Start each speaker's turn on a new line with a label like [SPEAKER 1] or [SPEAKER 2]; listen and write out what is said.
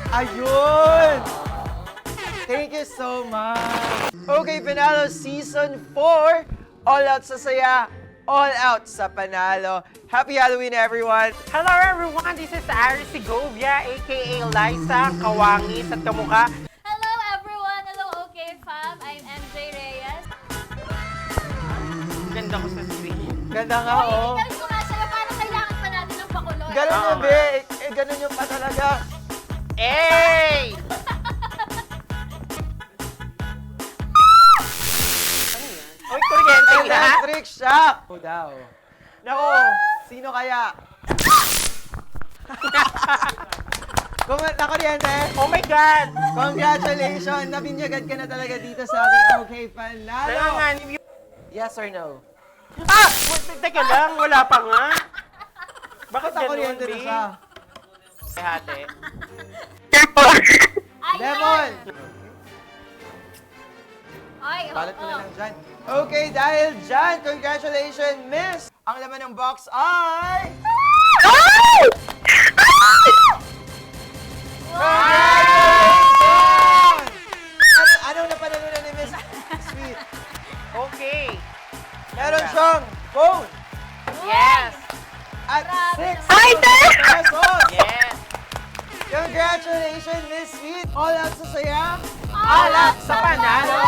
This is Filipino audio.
[SPEAKER 1] Ayun! Thank you so much. Okay, Panalo Season 4. All out sa saya, all out sa panalo. Happy Halloween, everyone!
[SPEAKER 2] Hello everyone, this is Ari Segovia, aka Liza, Kawangis at Kamukha.
[SPEAKER 3] Hello everyone! Hello OK fam! I'm MJ Reyes.
[SPEAKER 2] Ganda ko sa screen.
[SPEAKER 1] Ganda nga, oh.
[SPEAKER 3] Galing ko nga sa'yo, parang kailangan pa natin ng pakuloy.
[SPEAKER 1] Ganun
[SPEAKER 2] Oo,
[SPEAKER 1] yun, be. Ganun yung pa talaga.
[SPEAKER 2] Hey! Oy, kuryente ka?
[SPEAKER 1] Electric shock! O daw. Nako, sino kaya? Kung nakuryente,
[SPEAKER 2] Oh my God!
[SPEAKER 1] congratulations! Nabinyagan ka na talaga dito sa ating Okay Panalo.
[SPEAKER 2] Kaya nga, ni-
[SPEAKER 1] Yes or no?
[SPEAKER 2] Ah! Teka lang, wala pa nga. Bakit ganun,
[SPEAKER 1] Nakuryente na
[SPEAKER 2] B?
[SPEAKER 1] siya.
[SPEAKER 2] Hati.
[SPEAKER 3] Ayan!
[SPEAKER 1] Lemon!
[SPEAKER 3] Ay, oo.
[SPEAKER 1] Balat mo na lang dyan. Okay, dahil dyan, congratulations, Miss! Ang laman ng box ay... Congratulations! Anong napanalunan ni Miss Sweet?
[SPEAKER 2] Okay.
[SPEAKER 1] Meron siyang phone
[SPEAKER 2] Yes!
[SPEAKER 1] at
[SPEAKER 3] Grabe
[SPEAKER 1] 6 pesos!
[SPEAKER 2] Yes!
[SPEAKER 1] Congratulations, Miss Sweet! All out sa saya!
[SPEAKER 2] All out sa panalo!